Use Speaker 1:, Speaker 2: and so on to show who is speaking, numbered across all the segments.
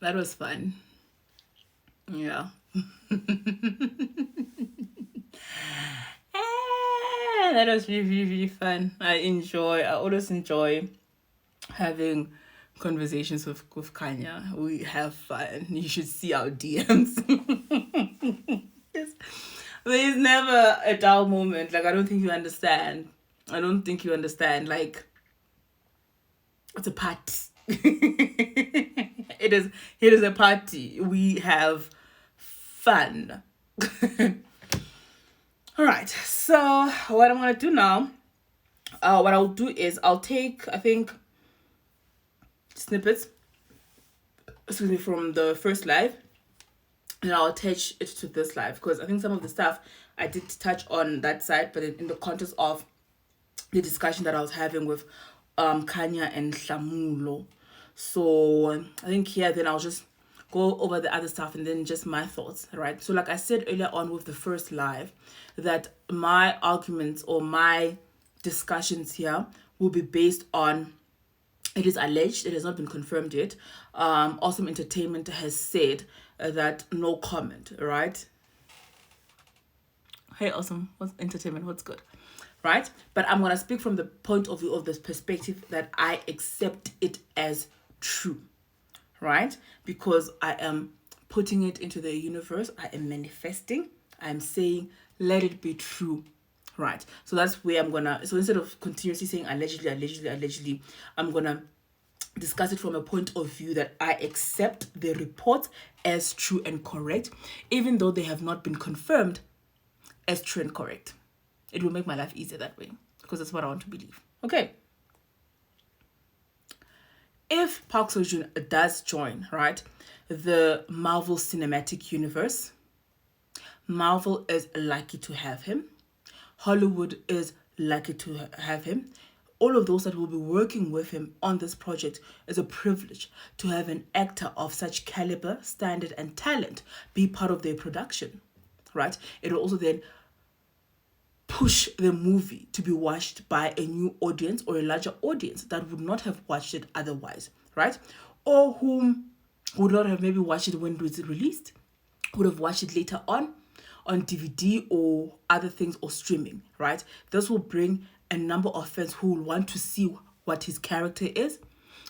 Speaker 1: That was fun. Yeah. That was really, really, really fun. I always enjoy having conversations with Kanya. We have fun. You should see our DMs. Yes. There's never a dull moment. Like, I don't think you understand. I don't think you understand. Like, it's a party. It is a party. We have fun. All right. So what I'm gonna do now, what I'll do is I'll take, I think, snippets, excuse me, from the first live, and I'll attach it to this live because I think some of the stuff I did touch on that side, but in the context of the discussion that I was having with Kanya and Shamulo. So I think here then I'll just go over the other stuff and then just my thoughts, right? So like I said earlier on with the first live, that my arguments or my discussions here will be based on, it is alleged, it has not been confirmed yet. Awesome Entertainment has said that no comment, right? Hey, Awesome, what's Entertainment? What's good? Right? But I'm going to speak from the point of view of this perspective that I accept it as true, right? Because I am putting it into the universe, I am manifesting, I'm saying, let it be true, right? So that's where I'm going to, so instead of continuously saying allegedly, allegedly, allegedly, I'm going to discuss it from a point of view that I accept the report as true and correct, even though they have not been confirmed as true and correct. It will make my life easier that way because that's what I want to believe. Okay. If Park Seo-joon does join, right, the Marvel Cinematic Universe, Marvel is lucky to have him. Hollywood is lucky to have him. All of those that will be working with him on this project is a privilege to have an actor of such caliber, standard, and talent be part of their production, right? It will also then push the movie to be watched by a new audience or a larger audience that would not have watched it otherwise, right? Or whom would not have maybe watched it when it was released, would have watched it later on DVD or other things or streaming, right? This will bring a number of fans who will want to see what his character is,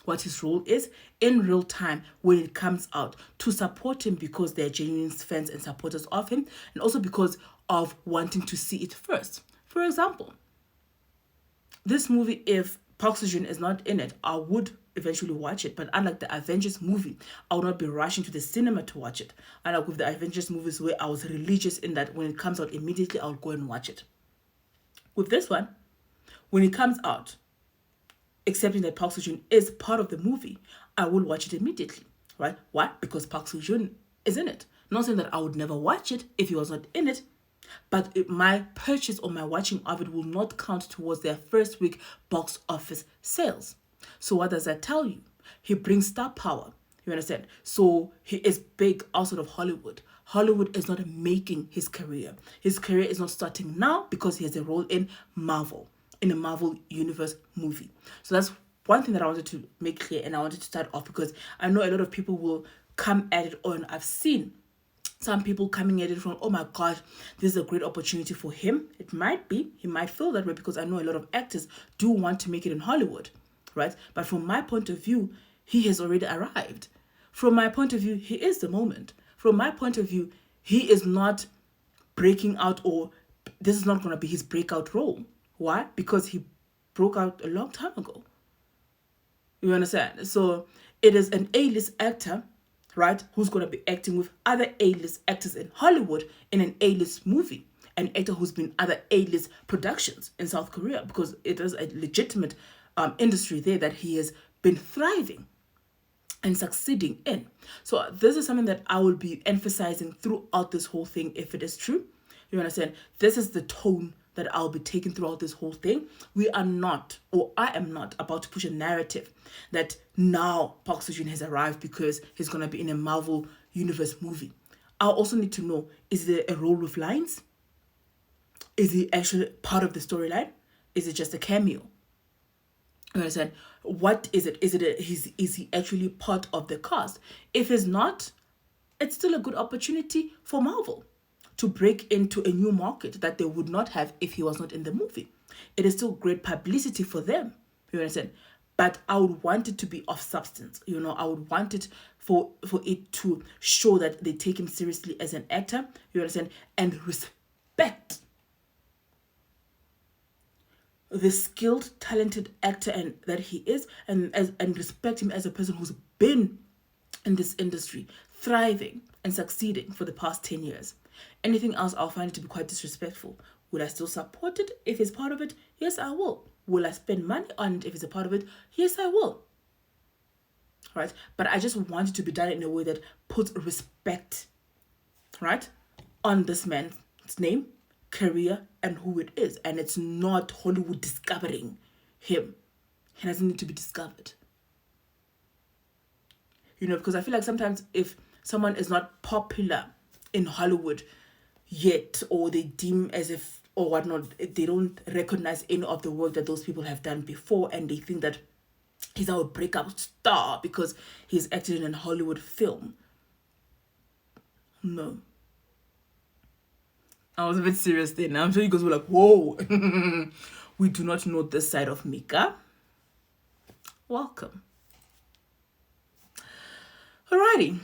Speaker 1: what his role is in real time when it comes out, to support him because they're genuine fans and supporters of him, and also because of wanting to see it first. For example, this movie, if Park Seo-joon is not in it, I would eventually watch it. But unlike the Avengers movie, I would not be rushing to the cinema to watch it. Unlike with the Avengers movies where I was religious in that when it comes out immediately, I'll go and watch it. With this one, when it comes out, accepting that Park Seo-joon is part of the movie, I will watch it immediately, right? Why? Because Park Seo-joon is in it. Not saying that I would never watch it if he was not in it, but my purchase or my watching of it will not count towards their first week box office sales. So what does that tell you? He brings star power. You understand? So he is big outside of Hollywood. Hollywood is not making his career. His career is not starting now because he has a role in Marvel, in a Marvel Universe movie. So that's one thing that I wanted to make clear, and I wanted to start off because I know a lot of people will come at it on. I've seen some people coming at it from, oh my God, this is a great opportunity for him. It might be. He might feel that way because I know a lot of actors do want to make it in Hollywood, right? But from my point of view, he has already arrived. From my point of view, he is the moment. From my point of view, he is not breaking out, or this is not going to be his breakout role. Why? Because he broke out a long time ago. You understand? So it is an A-list actor, right, who's going to be acting with other A-list actors in Hollywood in an A-list movie. An actor who's been other A-list productions in South Korea, because it is a legitimate industry there that he has been thriving and succeeding in. So this is something that I will be emphasizing throughout this whole thing if it is true. You understand? This is the tone that I'll be taking throughout this whole thing. We are not, or I am not, about to push a narrative that now Park Seo-joon has arrived because he's going to be in a Marvel Universe movie. I also need to know, is there a role with lines? Is he actually part of the storyline? Is it just a cameo? You understand? What is it? Is he actually part of the cast? If he's not, it's still a good opportunity for Marvel to break into a new market that they would not have if he was not in the movie. It is still great publicity for them. You understand? But I would want it to be of substance. I would want it for it to show that they take him seriously as an actor. You understand? And respect the skilled, talented actor and that he is, and respect him as a person who's been in this industry, thriving and succeeding for the past 10 years. Anything else, I'll find it to be quite disrespectful. Will I still support it if it's part of it? Yes, I will. Will I spend money on it if it's a part of it? Yes, I will. Right? But I just want it to be done in a way that puts respect, right, on this man's name, career, and who it is. And it's not Hollywood discovering him. He doesn't need to be discovered. Because I feel like sometimes if someone is not popular in Hollywood yet, or they deem as if, or whatnot, they don't recognize any of the work that those people have done before, and they think that he's now a breakout star because he's acted in a Hollywood film. No. I was a bit serious then. I'm sure you guys were like, whoa. We do not know this side of Mika. Welcome. Alrighty.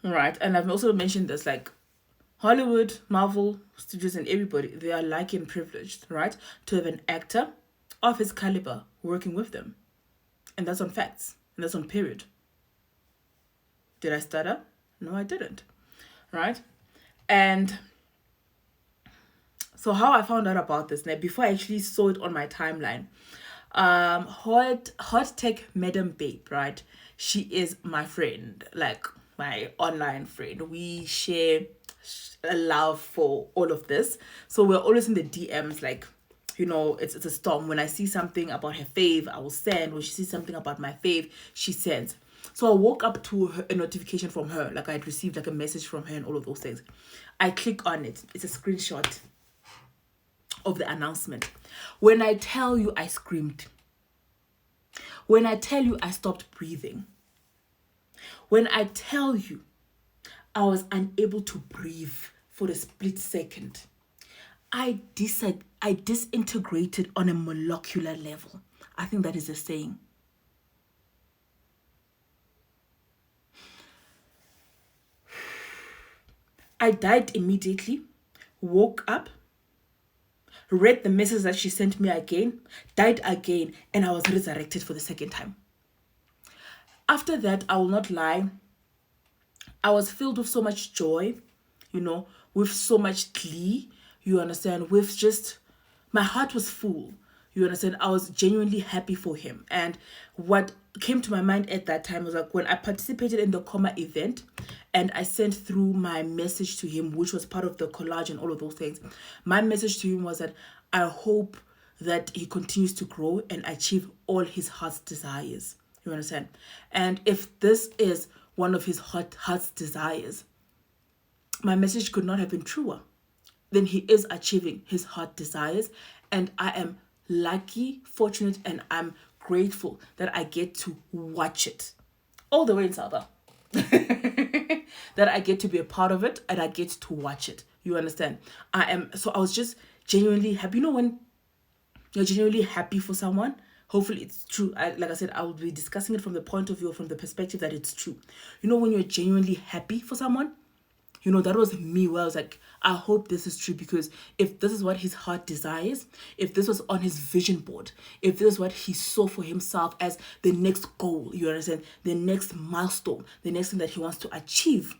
Speaker 1: Alright, and I've also mentioned this, like, Hollywood, Marvel Studios, and everybody, they are lucky and privileged, right, to have an actor of his caliber working with them. And that's on facts. And that's on period. Did I stutter? No, I didn't. Right? And so how I found out about this, now, before I actually saw it on my timeline, hot tech Madam Babe, right? She is my friend, like my online friend. We share a love for all of this. So we're always in the DMs, like, it's a storm. When I see something about her fave, I will send. When she sees something about my fave, she sends. So I woke up to a notification from her, like I had received like a message from her and all of those things. I click on it. It's a screenshot of the announcement. When I tell you I screamed. When I tell you I stopped breathing. When I tell you I was unable to breathe for a split second. I disintegrated on a molecular level. I think that is a saying. I died immediately, woke up, read the message that she sent me again, died again, and I was resurrected for the second time. After that, I will not lie, I was filled with so much joy, with so much glee, you understand, with just, my heart was full, you understand. I was genuinely happy for him. And what came to my mind at that time was like when I participated in the coma event and I sent through my message to him, which was part of the collage and all of those things. My message to him was that I hope that he continues to grow and achieve all his heart's desires. You understand? And if this is one of his heart's desires, my message could not have been truer. Then he is achieving his heart desires, and I am lucky, fortunate, and I'm grateful that I get to watch it all the way in South Africa. That I get to be a part of it and I get to watch it. You understand? I was just genuinely happy. When you're genuinely happy for someone, hopefully it's true. Like I said, I will be discussing it from the point of view, from the perspective that it's true. When you're genuinely happy for someone, that was me, where I was like, I hope this is true, because if this is what his heart desires, if this was on his vision board, if this is what he saw for himself as the next goal, you understand, the next milestone, the next thing that he wants to achieve,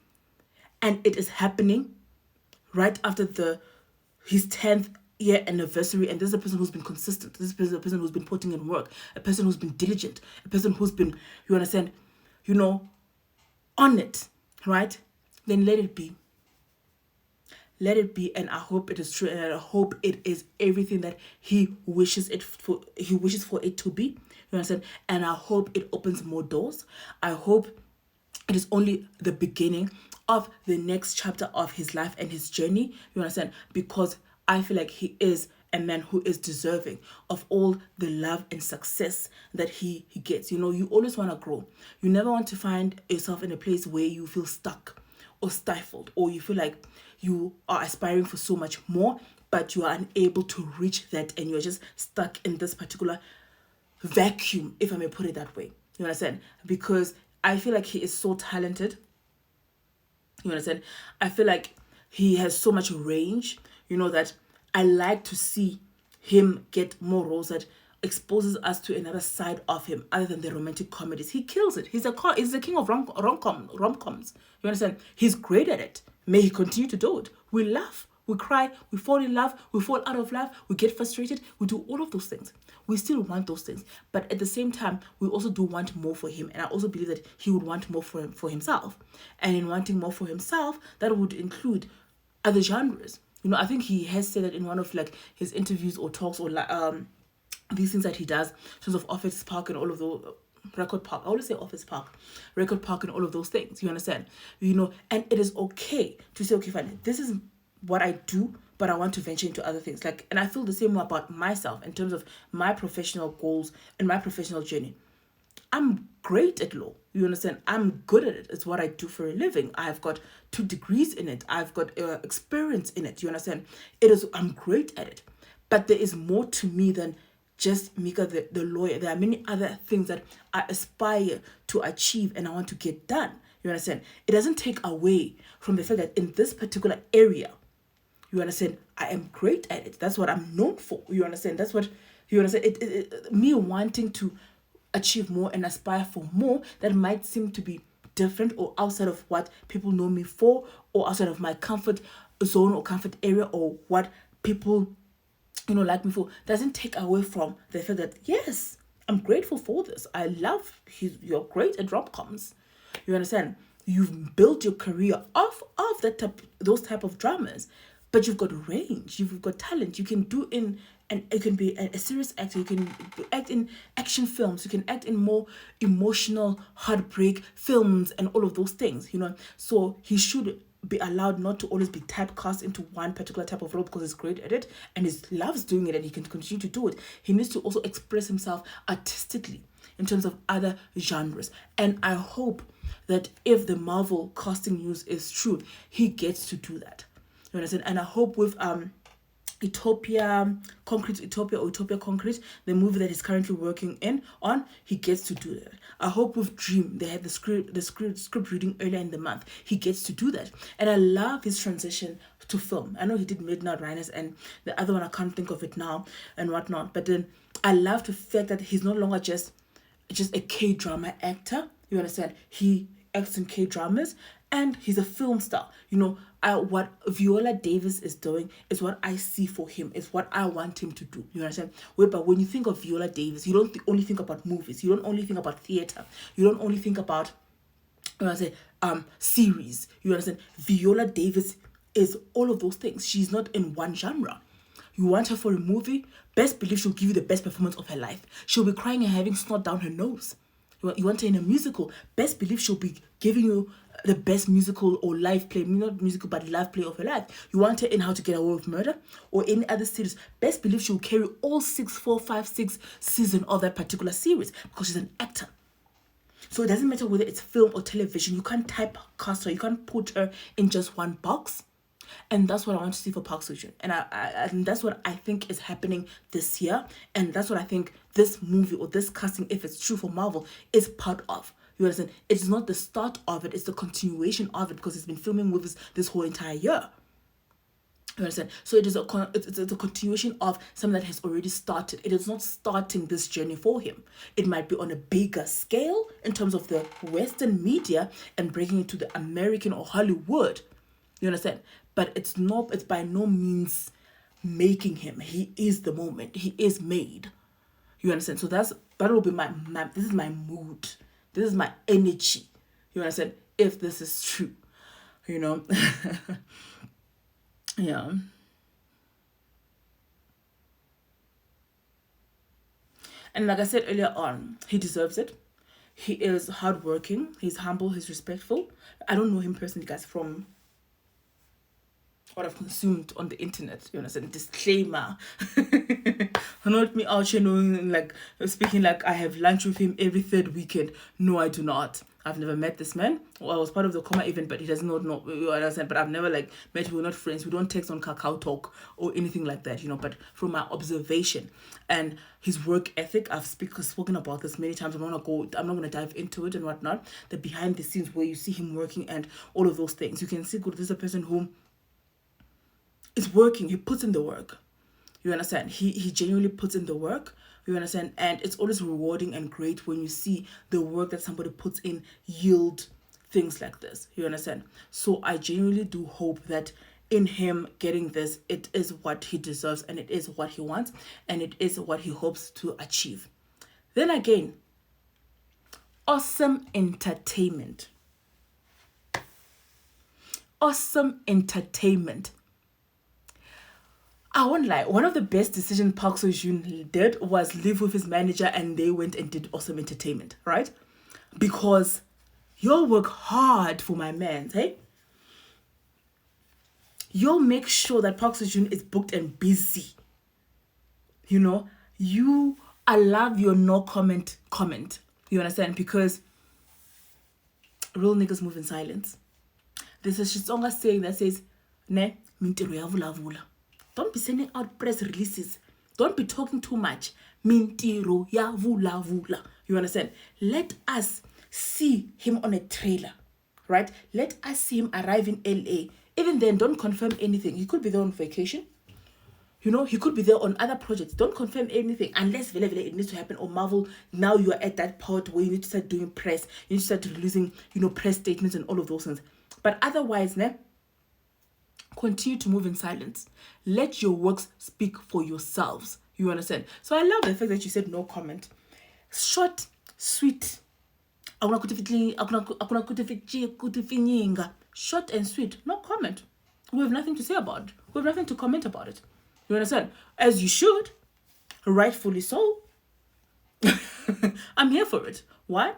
Speaker 1: and it is happening right after his 10th year anniversary, and this is a person who's been consistent, this is a person who's been putting in work, a person who's been diligent, a person who's been, you understand, on it, right? Then let it be. Let it be, and I hope it is true, and I hope it is everything that he wishes for it to be. You understand? And I hope it opens more doors. I hope it is only the beginning of the next chapter of his life and his journey. You understand? Because I feel like he is a man who is deserving of all the love and success that he gets. You always want to grow. You never want to find yourself in a place where you feel stuck or stifled, or you feel like you are aspiring for so much more, but you are unable to reach that, and you're just stuck in this particular vacuum, if I may put it that way. You understand? Because I feel like he is so talented. You understand? I feel like he has so much range, that I like to see him get more roles that exposes us to another side of him other than the romantic comedies. He kills it. He's the king of rom-coms. You understand? He's great at it. May he continue to do it. We laugh, we cry, we fall in love, we fall out of love, we get frustrated, we do all of those things. We still want those things. But at the same time, we also do want more for him. And I also believe that he would want more for himself. And in wanting more for himself, that would include other genres. I think he has said that in one of his interviews or talks or these things that he does in terms of Office Park and all of those. Record Park. I always say Office Park, Record Park, and all of those things. You understand? And it is okay to say, okay, fine, this is what I do, but I want to venture into other things. And I feel the same way about myself in terms of my professional goals and my professional journey. I'm great at law. You understand? I'm good at it. It's what I do for a living. I've got 2 degrees in it. I've got experience in it. You understand? I'm great at it. But there is more to me than just Mika the lawyer. There are many other things that I aspire to achieve and I want to get done. You understand? It doesn't take away from the fact that in this particular area, you understand, I am great at it. That's what I'm known for. You understand? That's what, you understand? Me wanting to achieve more and aspire for more that might seem to be different or outside of what people know me for, or outside of my comfort zone or comfort area, or what people like me for, doesn't take away from the fact that yes, I'm grateful for this. I love you're great at rom-coms. You understand? You've built your career off of those type of dramas, but you've got range, you've got talent. You can do and it can be a serious actor. You can act in action films. You can act in more emotional heartbreak films and all of those things. So he should be allowed not to always be typecast into one particular type of role because he's great at it and he loves doing it and he can continue to do it. He needs to also express himself artistically in terms of other genres. And I hope that if the Marvel casting news is true, he gets to do that. You understand? And I hope with Utopia Concrete, the movie that he's currently working on, he gets to do that. I hope with Dream, they had the script reading earlier in the month, he gets to do that. And I love his transition to film. I know he did Midnight Runners and the other one, I can't think of it now and whatnot, but then I love the fact that he's no longer just a K-drama actor. You understand? He acts in K-dramas and he's a film star. What Viola Davis is doing is what I see for him. It's what I want him to do. You understand? But when you think of Viola Davis, you don't only think about movies. You don't only think about theater. You don't only think about series. You understand? Viola Davis is all of those things. She's not in one genre. You want her for a movie, best believe she'll give you the best performance of her life. She'll be crying and having snot down her nose. You want her in a musical, best believe she'll be giving you the best musical or live play, not musical but live play of her life. You want her in How to Get Away with Murder or any other series, best believe she'll carry all 6 seasons of that particular series because she's an actor. So it doesn't matter whether it's film or television. You can't typecast her. You can't put her in just one box. And that's what I want to see for Park Seo-joon. And that's what I think is happening this year. And that's what I think this movie or this casting, if it's true for Marvel, is part of. You understand? It's not the start of it. It's the continuation of it because he's been filming movies this whole entire year. You understand? So it's a continuation of something that has already started. It is not starting this journey for him. It might be on a bigger scale in terms of the Western media and bringing it to the American or Hollywood. You understand? But it's by no means making him. He is the moment. He is made. You understand? So that will be this is my mood. This is my energy. You understand? If this is true. Yeah. And like I said earlier on, he deserves it. He is hardworking. He's humble. He's respectful. I don't know him personally, guys, from what I've consumed on the internet. You understand? Disclaimer. Not me out here knowing, like, speaking like I have lunch with him every third weekend. No, I do not. I've never met this man. Well, I was part of the coma event, but he does not know. You understand? But I've never like met him. We're not friends. We don't text on Kakao Talk or anything like that, But from my observation and his work ethic, I've spoken about this many times. I'm not gonna dive into it and whatnot. The behind the scenes where you see him working and all of those things. You can see good. This is a person who is working. He puts in the work. You understand? He genuinely puts in the work. You understand? And it's always rewarding and great when you see the work that somebody puts in yield things like this. You understand? So I genuinely do hope that in him getting this, it is what he deserves and it is what he wants and it is what he hopes to achieve. Then again, awesome entertainment. Awesome entertainment. I won't lie, one of the best decisions Park Seo-joon did was live with his manager and they went and did awesome entertainment, right? Because you'll work hard for my man, hey? You'll make sure that Park Seo-joon is booked and busy. You allow your no comment. You understand? Because real niggas move in silence. There's a Xitsonga saying that says, ne, mintiro ya vula vula. Don't be sending out press releases. Don't be talking too much. Mintiro ya vula vula. You understand? Let us see him on a trailer, right? Let us see him arrive in LA. Even then, don't confirm anything. He could be there on vacation. He could be there on other projects. Don't confirm anything unless it needs to happen. Or Marvel, now you are at that part where you need to start doing press. You need to start releasing, press statements and all of those things. But otherwise, continue to move in silence. Let your works speak for yourselves. You understand? So I love the fact that you said no comment. Short, sweet. Short and sweet. No comment. We have nothing to say about it. We have nothing to comment about it. You understand? As you should. Rightfully so. I'm here for it. Why?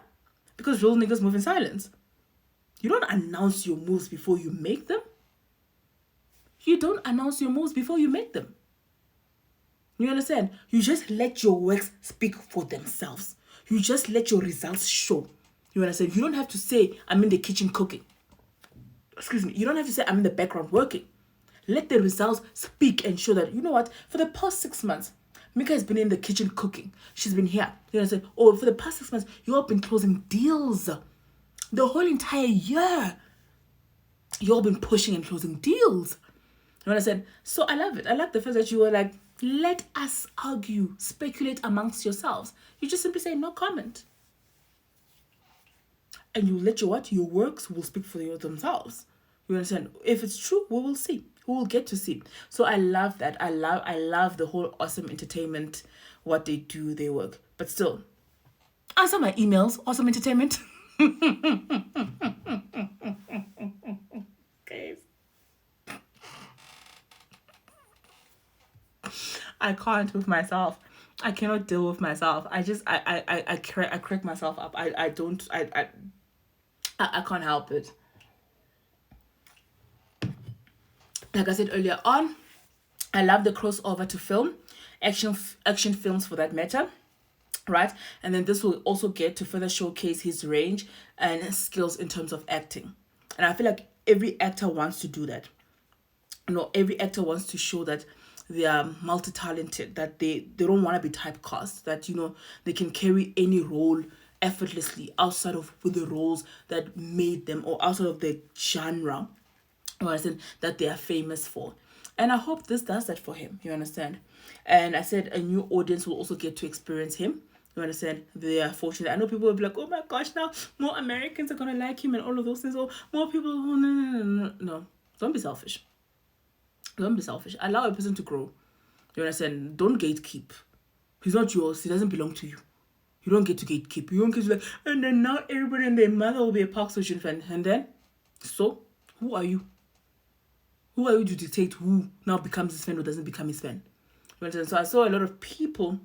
Speaker 1: Because real niggas move in silence. You don't announce your moves before you make them. You don't announce your moves before you make them. You understand? You just let your works speak for themselves. You just let your results show. You understand? You don't have to say, I'm in the kitchen cooking. Excuse me. You don't have to say, I'm in the background working. Let the results speak and show that, you know what? For the past 6 months, Mika has been in the kitchen cooking. She's been here. You understand? Or for the past 6 months, you all been closing deals. The whole entire year, you all been pushing and closing deals. You understand? So I love it. I like the fact that you were like, let us argue, speculate amongst yourselves. You just simply say no comment. And you let your works will speak for themselves. You understand? If it's true, we will see. We will get to see. So I love that. I love the whole awesome entertainment, what they do, their work. But still, answer my emails, awesome entertainment. Okay. I can't with myself. I cannot deal with myself. I crack myself up. I can't help it. Like I said earlier on, I love the crossover to film, action films for that matter, right? And then this will also get to further showcase his range and skills in terms of acting. And I feel like every actor wants to do that. Every actor wants to show that they are multi-talented, that they don't want to be typecast, that, they can carry any role effortlessly outside of the roles that made them or outside of the genre that they are famous for. And I hope this does that for him. You understand? And I said a new audience will also get to experience him. You understand? They are fortunate. I know people will be like, oh my gosh, now more Americans are going to like him and all of those things. Or more people. No. Don't be selfish. Don't be selfish. Allow a person to grow. You understand? Don't gatekeep. He's not yours. He doesn't belong to you. You don't get to gatekeep. You don't get to like, and then now everybody and their mother will be a Park Seo-joon fan. And then, so, who are you? Who are you to dictate who now becomes his fan or doesn't become his fan? So I saw a lot of people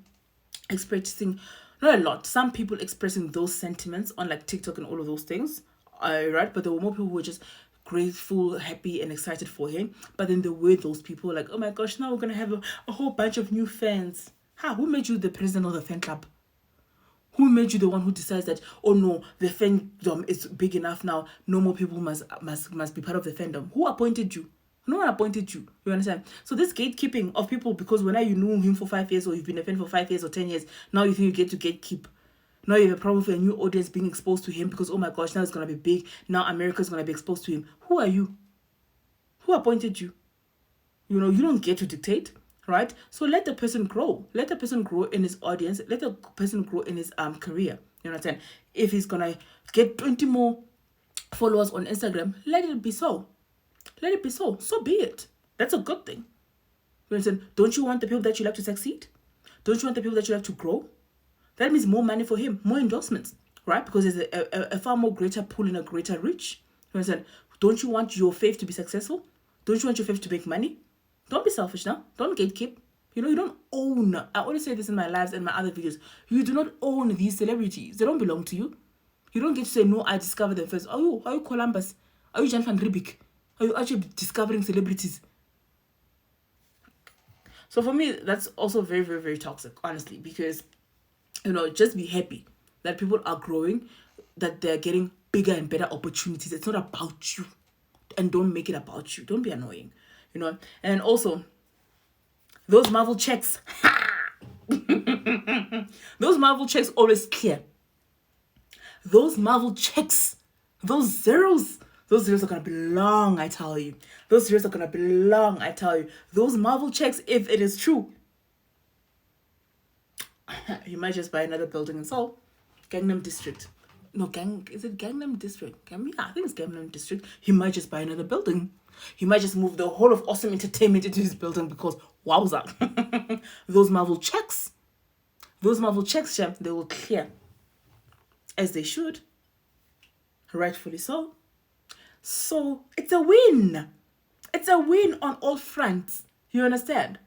Speaker 1: expressing, not a lot, some people expressing those sentiments on like TikTok and all of those things, right? But there were more people who were just grateful, happy, and excited for him. But then there were those people like, oh my gosh, now we're going to have a whole bunch of new fans. Who made you the president of the fan club? Who made you the one who decides that, oh no, the fandom is big enough now, no more people must be part of the fandom? Who appointed you? No one appointed you. You understand? So this gatekeeping of people, because when you knew him for 5 years, or you've been a fan for 5 years or 10 years, now you think you get to gatekeep. Now you have a problem with a new audience being exposed to him because, oh my gosh, now it's going to be big. Now America's going to be exposed to him. Who are you? Who appointed you? You don't get to dictate, right? So let the person grow. Let the person grow in his audience. Let the person grow in his career. You understand? If he's going to get 20 more followers on Instagram, let it be so. Let it be so. So be it. That's a good thing. You understand? Don't you want the people that you love to succeed? Don't you want the people that you love to grow? That means more money for him, more endorsements, right? Because there's a far more greater pool and a greater reach. You understand? Don't you want your faith to be successful? Don't you want your faith to make money? Don't be selfish now. Don't gatekeep. You don't own. I always say this in my lives and my other videos. You do not own these celebrities. They don't belong to you. You don't get to say, no, I discovered them first. Are you Columbus? Are you Jan van Riebeeck? Are you actually discovering celebrities? So for me, that's also very, very, very toxic, honestly, because just be happy that people are growing, that they're getting bigger and better opportunities. It's not about you. And don't make it about you. Don't be annoying. And also, those Marvel checks. Those Marvel checks always clear. Those Marvel checks. Those zeros are going to be long, I tell you. Those zeros are going to be long, I tell you. Those Marvel checks, if it is true, you might just buy another building in Seoul. Gangnam District. No, is it Gangnam District? Yeah, I think it's Gangnam District. He might just buy another building. He might just move the whole of Awesome Entertainment into his building because, wowza. Those Marvel checks, Shem, they will clear. As they should. Rightfully so. So, it's a win. It's a win on all fronts. You understand?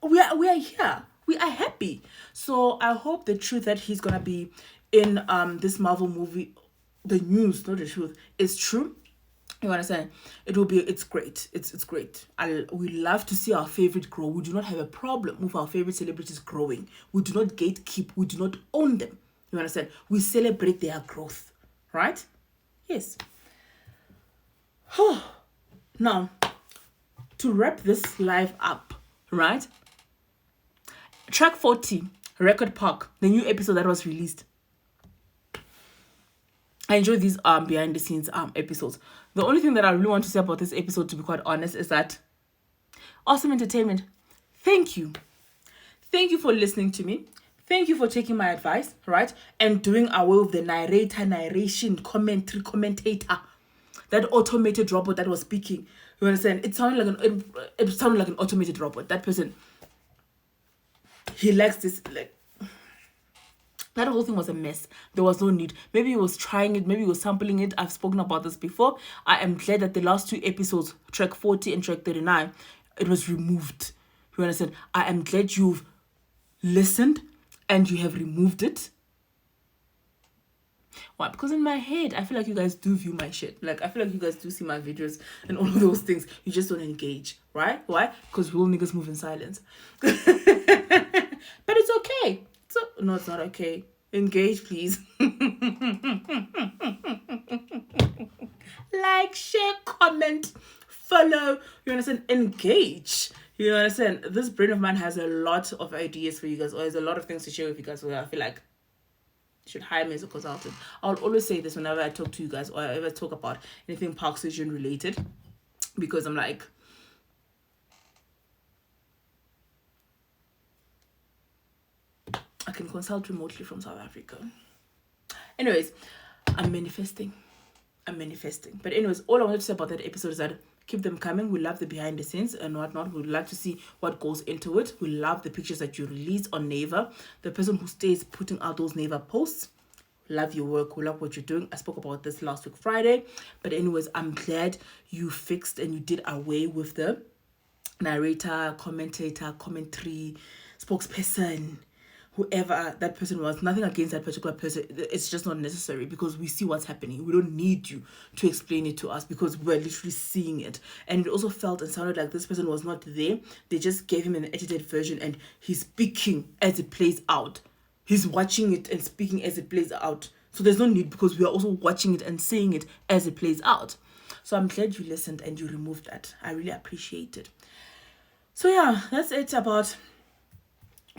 Speaker 1: We are here. We are happy. So I hope the truth that he's gonna be in this Marvel movie, the news, not the truth, is true. You understand? It's great. It's great. We love to see our favorite grow. We do not have a problem with our favorite celebrities growing. We do not gatekeep. We do not own them. You understand? We celebrate their growth. Right? Yes. Now, to wrap this live up, right? Track 40, Record Park, the new episode that was released. I enjoy these behind the scenes episodes. The only thing that I really want to say about this episode, to be quite honest, is that Awesome Entertainment, thank you. Thank you for listening to me. Thank you for taking my advice, right? And doing away with the narration, commentator, that automated robot that was speaking. You understand? It sounded like an automated robot. That person, he lacks this, that whole thing was a mess. There was no need. Maybe he was trying it. Maybe he was sampling it. I've spoken about this before. I am glad that the last 2 episodes, track 40 and track 39, it was removed. You understand? I am glad you've listened and you have removed it. Why? Because in my head, I feel like you guys do view my shit. I feel like you guys do see my videos and all of those things. You just don't engage, right? Why? Because real niggas move in silence. But it's okay. No, it's not okay. Engage, please. Like, share, comment, follow. You understand? Engage. You understand? This brain of mine has a lot of ideas for you guys, or has a lot of things to share with you guys. So I feel like you should hire me as a consultant. I'll always say this whenever I talk to you guys, or I ever talk about anything Park Seo-joon related, because I'm like, I can consult remotely from South Africa. Anyways, I'm manifesting. But anyways, all I wanted to say about that episode is that keep them coming. We love the behind the scenes and whatnot. We'd like to see what goes into it. We love the pictures that you release on Naver. The person who stays putting out those Naver posts, love your work. We love what you're doing. I spoke about this last week Friday. But anyways, I'm glad you fixed and you did away with the narrator, commentator, commentary, spokesperson, whoever that person was. Nothing against that particular person. It's just not necessary because we see what's happening. We don't need you to explain it to us because we're literally seeing it. And it also felt and sounded like this person was not there. They just gave him an edited version and he's speaking as it plays out. He's watching it and speaking as it plays out. So there's no need because we are also watching it and seeing it as it plays out. So I'm glad you listened and you removed that. I really appreciate it. So yeah, that's it about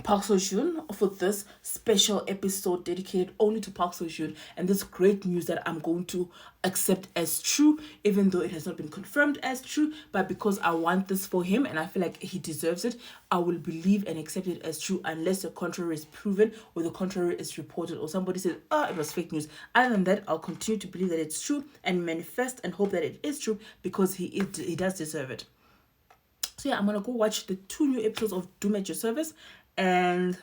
Speaker 1: Park Seo-joon for this special episode dedicated only to Park Seo-joon and this great news that I'm going to accept as true, even though it has not been confirmed as true, but because I want this for him and I feel like he deserves it, I will believe and accept it as true unless the contrary is proven or the contrary is reported or somebody says, oh, it was fake news. Other than that, I'll continue to believe that it's true and manifest and hope that it is true because he does deserve it. So yeah, I'm gonna go watch the 2 new episodes of Doom at Your Service and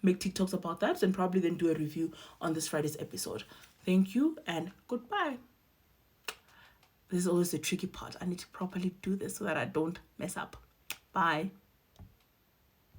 Speaker 1: make TikToks about that and probably then do a review on this Friday's episode. Thank you and goodbye. This is always the tricky part. I need to properly do this so that I don't mess up. Bye.